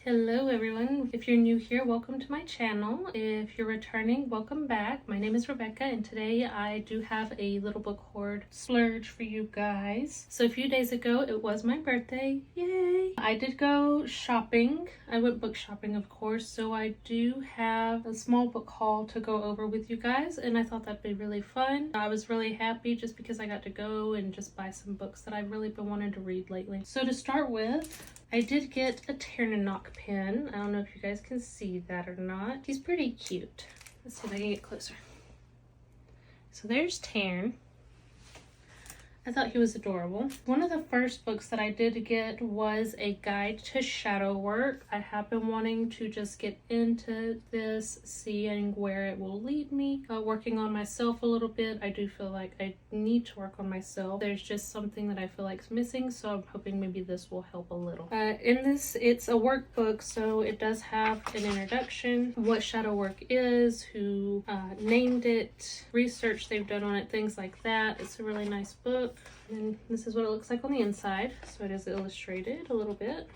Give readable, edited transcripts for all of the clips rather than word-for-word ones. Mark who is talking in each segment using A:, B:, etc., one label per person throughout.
A: Hello everyone, if you're new here, welcome to my channel. If you're returning, welcome back. My name is Rebecca and today I do have a little book hoard splurge for you guys. So a few days ago it was my birthday, yay! I did go shopping. I went book shopping of course, so I do have a small book haul to go over with you guys and I thought that'd be really fun. I was really happy just because I got to go and just buy some books that I've really been wanting to read lately. So to start with, I did get a Tairneanach Pin. I don't know if you guys can see that or not. He's pretty cute. Let's see if I can get closer. So there's Tairn. I thought he was adorable. One of the first books that I did get was a guide to shadow work. I have been wanting to just get into this, seeing where it will lead me. Working on myself a little bit. I do feel like I need to work on myself. There's just something that I feel like is missing, so I'm hoping maybe this will help a little. In this, it's a workbook, so it does have an introduction, what shadow work is, who named it, research they've done on it, things like that. It's a really nice book. And this is what it looks like on the inside. So it is illustrated a little bit.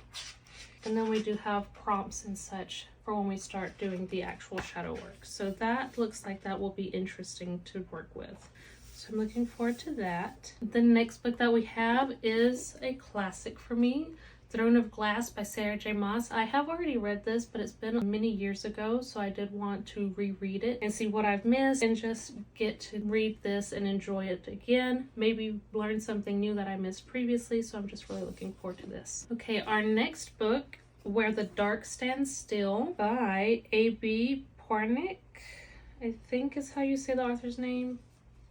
A: And then we do have prompts and such for when we start doing the actual shadow work. So that looks like that will be interesting to work with. So I'm looking forward to that. The next book that we have is a classic for me, Throne of Glass by Sarah J. Maas. I have already read this, but it's been many years ago, so I did want to reread it and see what I've missed and just get to read this and enjoy it again. Maybe learn something new that I missed previously, so I'm just really looking forward to this. Okay, our next book, Where the Dark Stands Still by A.B. Poranek, I think is how you say the author's name.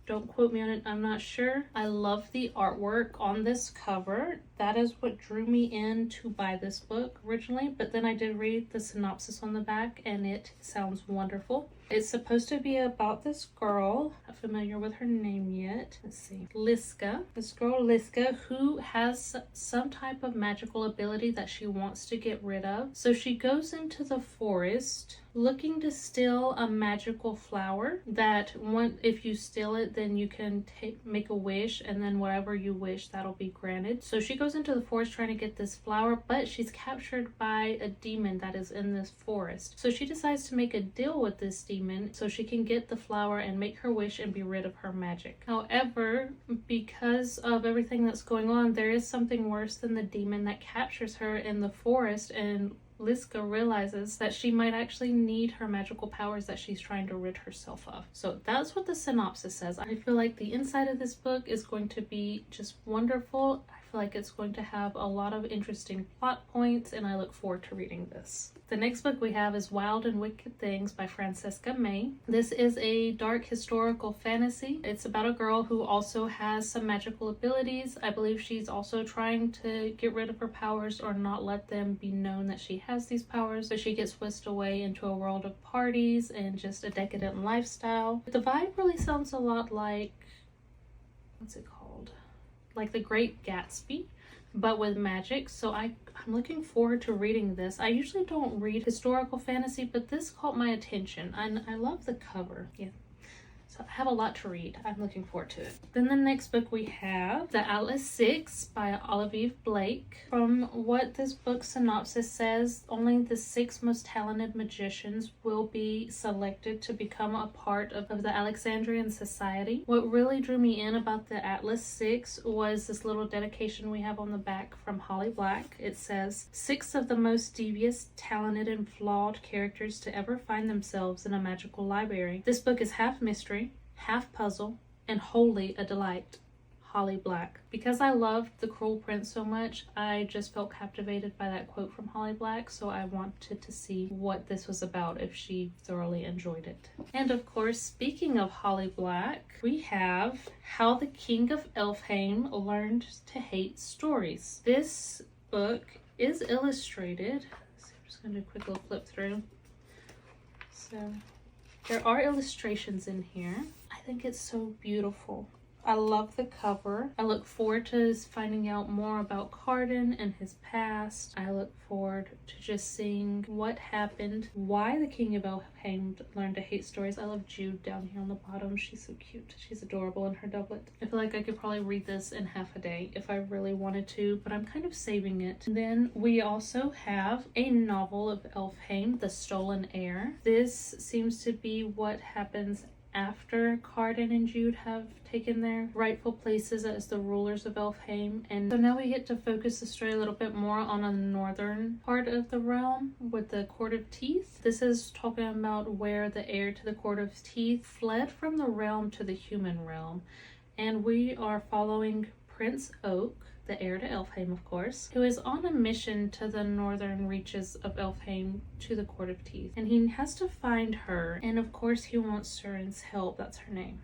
A: Don't quote me on it, I'm not sure. I love the artwork on this cover. That is what drew me in to buy this book originally, but then I did read the synopsis on the back and it sounds wonderful. It's supposed to be about this girl, not familiar with her name yet. Let's see, Liska. This girl Liska, who has some type of magical ability that she wants to get rid of. So she goes into the forest looking to steal a magical flower that if you steal it, then you can make a wish, and then whatever you wish, that'll be granted. So she goes into the forest trying to get this flower, but she's captured by a demon that is in this forest. So she decides to make a deal with this demon so she can get the flower and make her wish and be rid of her magic. However, because of everything that's going on, there is something worse than the demon that captures her in the forest, and Liska realizes that she might actually need her magical powers that she's trying to rid herself of. So that's what the synopsis says. I feel like the inside of this book is going to be just wonderful. I feel like it's going to have a lot of interesting plot points and I look forward to reading this. The next book we have is Wild and Wicked Things by Francesca May. This is a dark historical fantasy. It's about a girl who also has some magical abilities. I believe she's also trying to get rid of her powers or not let them be known that she has these powers, but she gets whisked away into a world of parties and just a decadent lifestyle. The vibe really sounds a lot like, what's it called? Like The Great Gatsby, but with magic. So I'm looking forward to reading this. I usually don't read historical fantasy, but this caught my attention and I love the cover. Yeah. So I have a lot to read. I'm looking forward to it. Then the next book we have The Atlas 6 by Olivie Blake. From what this book synopsis says, only the 6 most talented magicians will be selected to become a part of the Alexandrian society. What really drew me in about the Atlas 6 was this little dedication we have on the back from Holly Black. It says, 6 of the most devious, talented, and flawed characters to ever find themselves in a magical library. This book is half mystery, half puzzle, and wholly a delight. Holly Black. Because I loved The Cruel Prince so much, I just felt captivated by that quote from Holly Black, so I wanted to see what this was about, if she thoroughly enjoyed it. And of course, speaking of Holly Black, we have How the King of Elfhame Learned to Hate Stories. This book is illustrated. So I'm just going to do a quick little flip through. So there are illustrations in here. I think it's so beautiful. I love the cover. I look forward to finding out more about Cardan and his past. I look forward to just seeing what happened, why the King of Elfhame learned to hate stories. I love Jude down here on the bottom. She's so cute. She's adorable in her doublet. I feel like I could probably read this in half a day if I really wanted to, but I'm kind of saving it. And then we also have a novel of Elfhame, The Stolen Heir. This seems to be what happens after Cardan and Jude have taken their rightful places as the rulers of Elfhame. And so now we get to focus the story a little bit more on the northern part of the realm with the Court of Teeth. This is talking about where the heir to the Court of Teeth fled from the realm to the human realm. And we are following Prince Oak, the heir to Elfhame, of course, who is on a mission to the northern reaches of Elfhame to the Court of Teeth. And he has to find her, and of course he wants Surin's help. That's her name.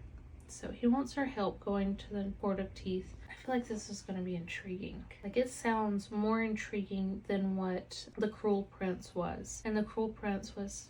A: So he wants her help going to the Court of Teeth. I feel like this is going to be intriguing. Like, it sounds more intriguing than what The Cruel Prince was. And The Cruel Prince was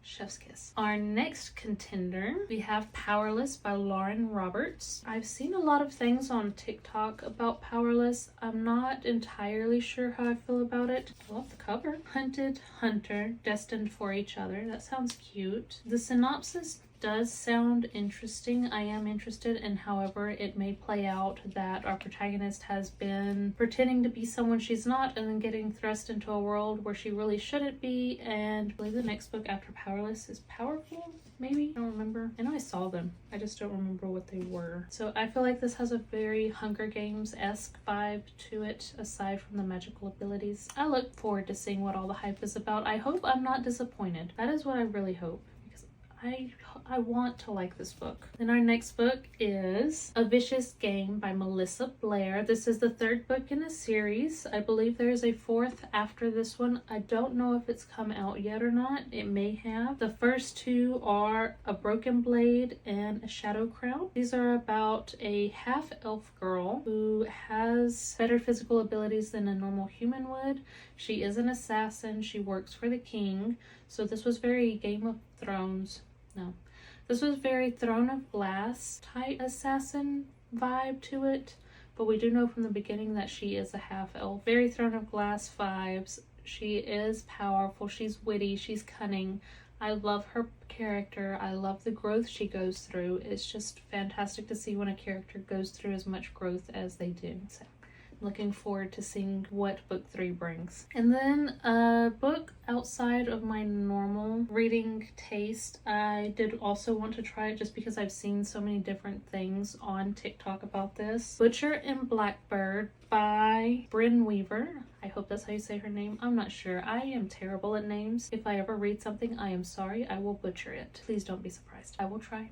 A: chef's kiss. Our next contender, we have Powerless by Lauren Roberts. I've seen a lot of things on TikTok about Powerless. I'm not entirely sure how I feel about it. I love the cover. Hunted Hunter, destined for each other. That sounds cute. The synopsis does sound interesting. I am interested, and however it may play out that our protagonist has been pretending to be someone she's not and then getting thrust into a world where she really shouldn't be. And I believe the next book after Powerless is Powerful, maybe? I don't remember. I know I saw them. I just don't remember what they were. So I feel like this has a very Hunger Games-esque vibe to it, aside from the magical abilities. I look forward to seeing what all the hype is about. I hope I'm not disappointed. That is what I really hope. I want to like this book. Then our next book is A Vicious Game by Melissa Blair. This is the third book in the series. I believe there is a fourth after this one. I don't know if it's come out yet or not. It may have. The first two are A Broken Blade and A Shadow Crown. These are about a half-elf girl who has better physical abilities than a normal human would. She is an assassin. She works for the king. So this was very Game of Thrones. No. This was very Throne of Glass type assassin vibe to it, but we do know from the beginning that she is a half-elf. Very Throne of Glass vibes. She is powerful, she's witty, she's cunning. I love her character. I love the growth she goes through. It's just fantastic to see when a character goes through as much growth as they do. So looking forward to seeing what book 3 brings. And then a book outside of my normal reading taste, I did also want to try it just because I've seen so many different things on TikTok about this. Butcher and Blackbird by Brynne Weaver. I hope that's how you say her name. I'm not sure. I am terrible at names. If I ever read something, I am sorry. I will butcher it. Please don't be surprised. I will try.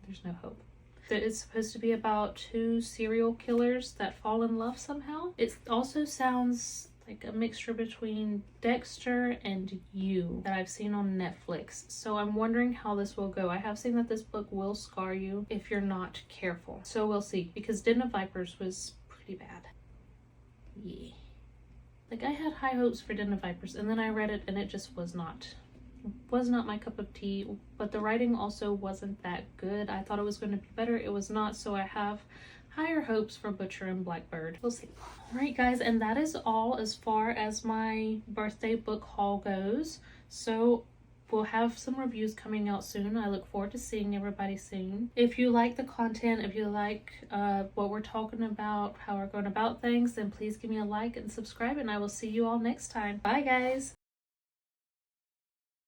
A: There's no hope. It's supposed to be about 2 serial killers that fall in love somehow. It also sounds like a mixture between Dexter and You that I've seen on Netflix. So I'm wondering how this will go. I have seen that this book will scar you if you're not careful. So we'll see, because Den of Vipers was pretty bad. Yeah. Like, I had high hopes for Den of Vipers, and then I read it and it just was not my cup of tea. But the writing also wasn't that good. I thought it was going to be better. It was not. So I have higher hopes for Butcher and Blackbird. We'll see. Alright guys, and that is all as far as my birthday book haul goes. So we'll have some reviews coming out soon. I look forward to seeing everybody soon. If you like the content, if you like what we're talking about, how we're going about things, then please give me a like and subscribe, and I will see you all next time. Bye guys!